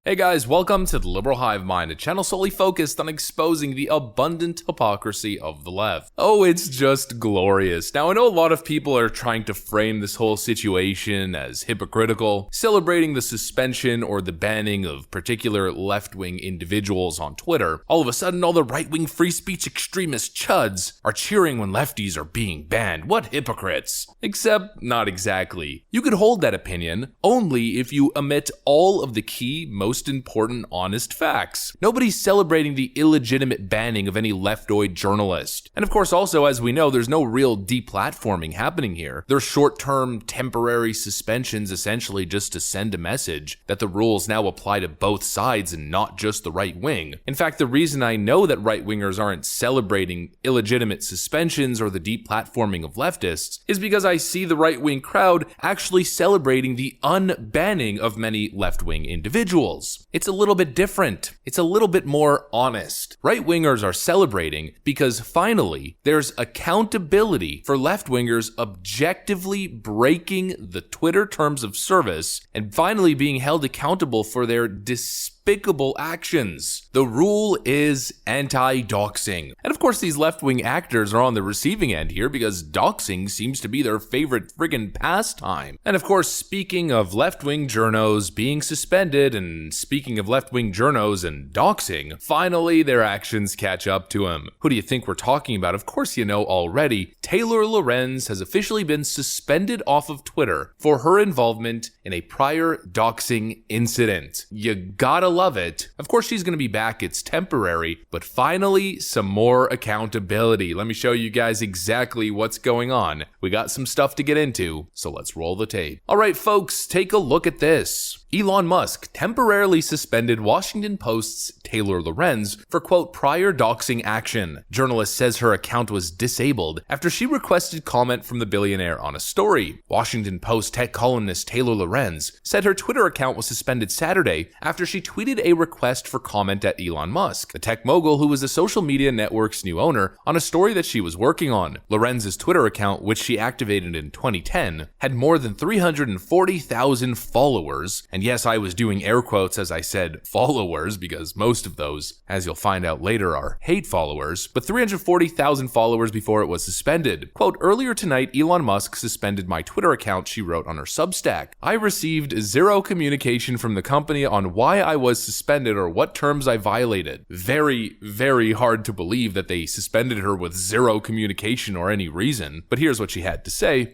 Hey guys, welcome to the Liberal Hive Mind, a channel solely focused on exposing the abundant hypocrisy of the left. Oh, it's just glorious. Now, I know a lot of people are trying to frame this whole situation as hypocritical, celebrating the suspension or the banning of particular left-wing individuals on Twitter. All of a sudden, all the right-wing free speech extremist chuds are cheering when lefties are being banned. What hypocrites! Except, not exactly. You could hold that opinion only if you omit all of the key, most important honest facts. Nobody's celebrating the illegitimate banning of any leftoid journalist. And of course also, as we know, there's no real deplatforming happening here. They're short-term temporary suspensions essentially just to send a message that the rules now apply to both sides and not just the right wing. In fact, the reason I know that right-wingers aren't celebrating illegitimate suspensions or the deplatforming of leftists is because I see the right-wing crowd actually celebrating the unbanning of many left-wing individuals. It's a little bit different. It's a little bit more honest. Right-wingers are celebrating because finally there's accountability for left-wingers objectively breaking the Twitter terms of service and finally being held accountable for their despicable actions. The rule is anti-doxing. And of course these left-wing actors are on the receiving end here because doxing seems to be their favorite friggin' pastime. And of course, speaking of left-wing journos being suspended and speaking of left-wing journos and doxing, finally their actions catch up to him. Who do you think we're talking about? Of course you know already. Taylor Lorenz has officially been suspended off of Twitter for her involvement in a prior doxing incident. You gotta love it. Of course she's gonna be back, it's temporary, but finally some more accountability. Let me show you guys exactly what's going on. We got some stuff to get into, so let's roll the tape. Alright folks, take a look at this. Elon Musk temporarily suspended Washington Post's Taylor Lorenz for, quote, prior doxing action. Journalist says her account was disabled after she requested comment from the billionaire on a story. Washington Post tech columnist Taylor Lorenz said her Twitter account was suspended Saturday after she tweeted a request for comment at Elon Musk, the tech mogul who was the social media network's new owner, on a story that she was working on. Lorenz's Twitter account, which she activated in 2010, had more than 340,000 followers. And yes, I was doing air quotes as I said followers because most of those, as you'll find out later, are hate followers, but 340,000 followers before it was suspended. Quote, earlier tonight, Elon Musk suspended my Twitter account, she wrote on her Substack. I received zero communication from the company on why I was suspended or what terms I violated. Very, very hard to believe that they suspended her with zero communication or any reason, but here's what she had to say.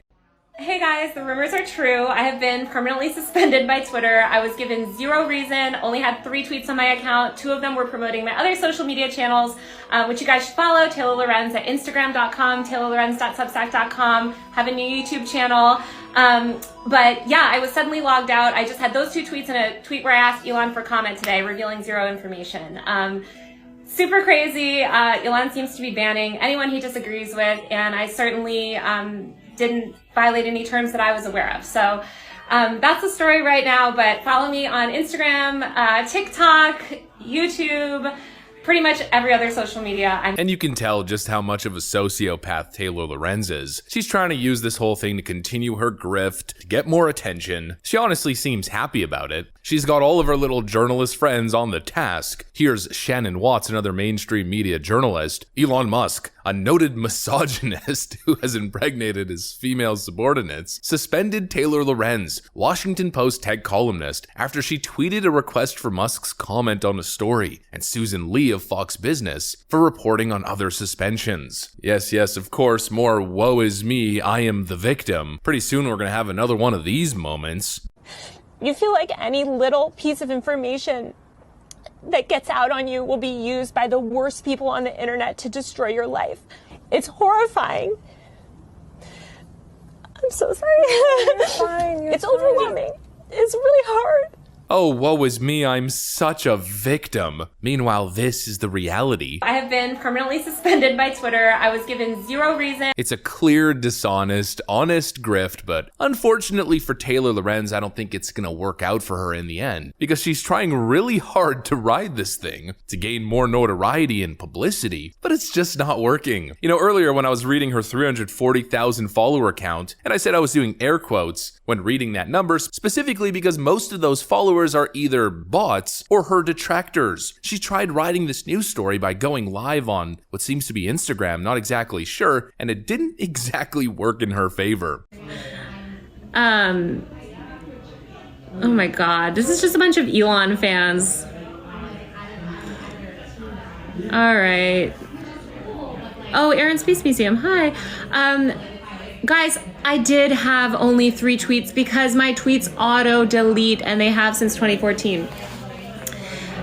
Hey guys, the rumors are true. I have been permanently suspended by Twitter. I was given zero reason, only had 3 tweets on my account. 2 of them were promoting my other social media channels, which you guys should follow. Taylor Lorenz at Instagram.com, taylorlorenz.substack.com, have a new YouTube channel. But yeah, I was suddenly logged out. I just had those 2 tweets and a tweet where I asked Elon for comment today, revealing zero information. Super crazy. Elon seems to be banning anyone he disagrees with, and I certainly didn't violate any terms that I was aware of. So that's the story right now, but follow me on Instagram, TikTok, YouTube, pretty much every other social media. And you can tell just how much of a sociopath Taylor Lorenz is. She's trying to use this whole thing to continue her grift, to get more attention. She honestly seems happy about it. She's got all of her little journalist friends on the task. Here's Shannon Watts, another mainstream media journalist. Elon Musk, a noted misogynist who has impregnated his female subordinates, suspended Taylor Lorenz, Washington Post tech columnist, after she tweeted a request for Musk's comment on a story, and Susan Lee of Fox Business for reporting on other suspensions. Yes, of course, more woe is me, I am the victim. Pretty soon we're gonna have another one of these moments. You feel like any little piece of information that gets out on you will be used by the worst people on the internet to destroy your life. It's horrifying. I'm so sorry. You're fine. It's overwhelming. It's really hard. Oh, woe is me, I'm such a victim. Meanwhile, this is the reality. I have been permanently suspended by Twitter. I was given zero reason. It's a clear, dishonest, honest grift, but unfortunately for Taylor Lorenz, I don't think it's gonna work out for her in the end, because she's trying really hard to ride this thing, to gain more notoriety and publicity, but it's just not working. You know, earlier when I was reading her 340,000 follower count, and I said I was doing air quotes when reading that number, specifically because most of those followers followers are either bots or her detractors. She tried writing this news story by going live on what seems to be Instagram, not exactly sure, and it didn't exactly work in her favor. Oh my god, this is just a bunch of Elon fans. Alright. Oh, Aaron Space Museum, hi. Guys, I did have only 3 tweets because my tweets auto-delete, and they have since 2014.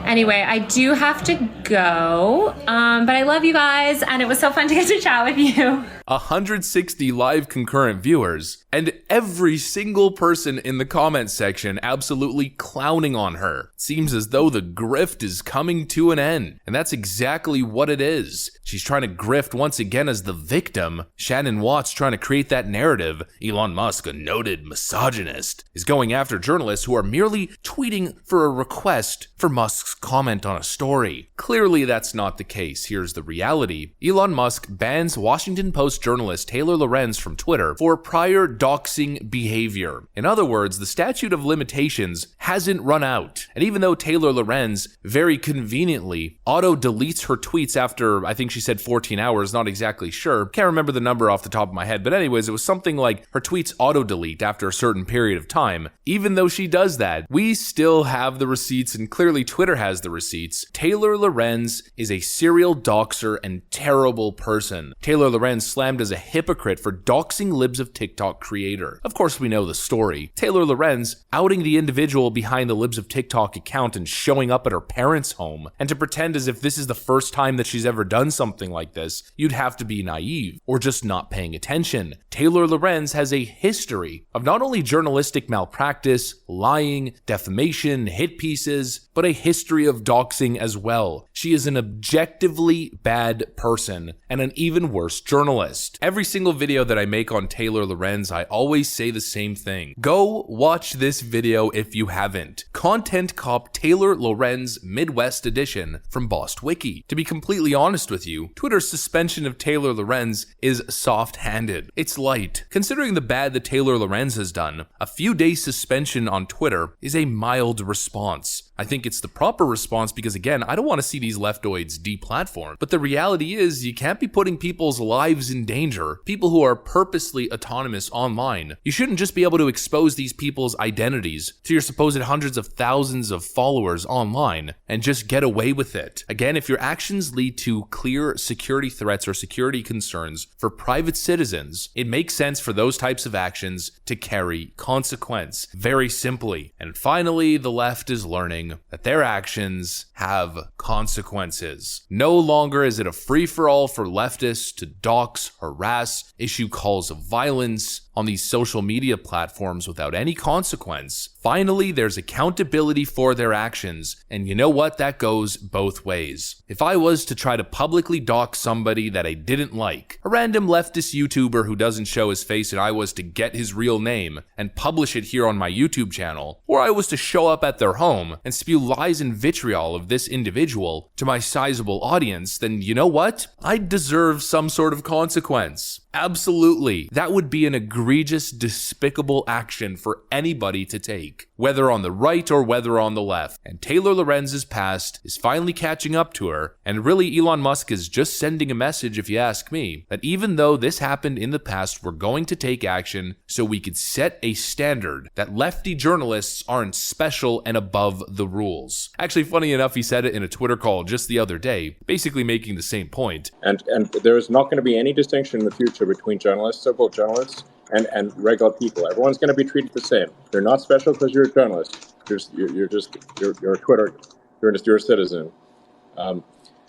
Anyway, I do have to go, but I love you guys, and it was so fun to get to chat with you. 160 live concurrent viewers, and every single person in the comments section absolutely clowning on her. It seems as though the grift is coming to an end, and that's exactly what it is. She's trying to grift once again as the victim. Shannon Watts trying to create that narrative. Elon Musk, a noted misogynist, is going after journalists who are merely tweeting for a request for Musk's comment on a story. Clearly that's not the case. Here's the reality. Elon Musk bans Washington Post journalist Taylor Lorenz from Twitter for prior doxing behavior. In other words, the statute of limitations hasn't run out. And even though Taylor Lorenz very conveniently auto-deletes her tweets after, I think she said 14 hours, not exactly sure, can't remember the number off the top of my head, but anyways, it was something like her tweets auto-delete after a certain period of time. Even though she does that, we still have the receipts, and clearly Twitter has the receipts. Taylor Lorenz is a serial doxer and terrible person. Taylor Lorenz slammed as a hypocrite for doxing libs of TikTok creator. Of course we know the story. Taylor Lorenz outing the individual behind the libs of TikTok account and showing up at her parents' home, and to pretend as if this is the first time that she's ever done something like this, you'd have to be naive or just not paying attention. Taylor Lorenz has a history of not only journalistic malpractice, lying, defamation, hit pieces, but a history of doxing as well. She is an objectively bad person and an even worse journalist. Every single video that I make on Taylor Lorenz, I always say the same thing. Go watch this video if you haven't. Content Cop Taylor Lorenz Midwest Edition from Bost Wiki. To be completely honest with you, Twitter's suspension of Taylor Lorenz is soft-handed. It's light. Considering the bad that Taylor Lorenz has done, a few days suspension on Twitter is a mild response. I think it's the proper response because, again, I don't want to see these leftoids deplatformed. But the reality is you can't be putting people's lives in danger, people who are purposely autonomous online. You shouldn't just be able to expose these people's identities to your supposed hundreds of thousands of followers online and just get away with it. Again, if your actions lead to clear security threats or security concerns for private citizens, it makes sense for those types of actions to carry consequence. Very simply. And finally, the left is learning that their actions have consequences. No longer is it a free-for-all for leftists to dox, harass, issue calls of violence on these social media platforms without any consequence. Finally, there's accountability for their actions, and you know what? That goes both ways. If I was to try to publicly dox somebody that I didn't like, a random leftist YouTuber who doesn't show his face, and I was to get his real name and publish it here on my YouTube channel, or I was to show up at their home and spew lies and vitriol of this individual to my sizable audience, then you know what? I deserve some sort of consequence. Absolutely. That would be an egregious, despicable action for anybody to take, whether on the right or whether on the left. And Taylor Lorenz's past is finally catching up to her, and really Elon Musk is just sending a message, if you ask me, that even though this happened in the past, we're going to take action so we could set a standard that lefty journalists aren't special and above the rules. Actually, funny enough, he said it in a Twitter call just the other day, basically making the same point. And there is not going to be any distinction in the future between journalists, so-called journalists, and regular people. Everyone's going to be treated the same. You're not special because you're a journalist. You're a Twitter. You're a citizen.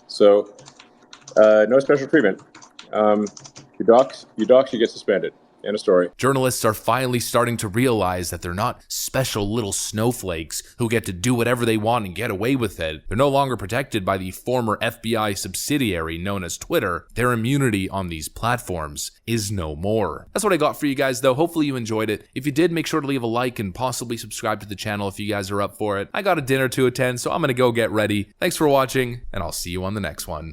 So no special treatment. You dox, you get suspended. End of story. Journalists are finally starting to realize that they're not special little snowflakes who get to do whatever they want and get away with it. They're no longer protected by the former FBI subsidiary known as Twitter. Their immunity on these platforms is no more. That's what I got for you guys, though. Hopefully you enjoyed it. If you did, make sure to leave a like and possibly subscribe to the channel if you guys are up for it. I got a dinner to attend, so I'm gonna go get ready. Thanks for watching, and I'll see you on the next one.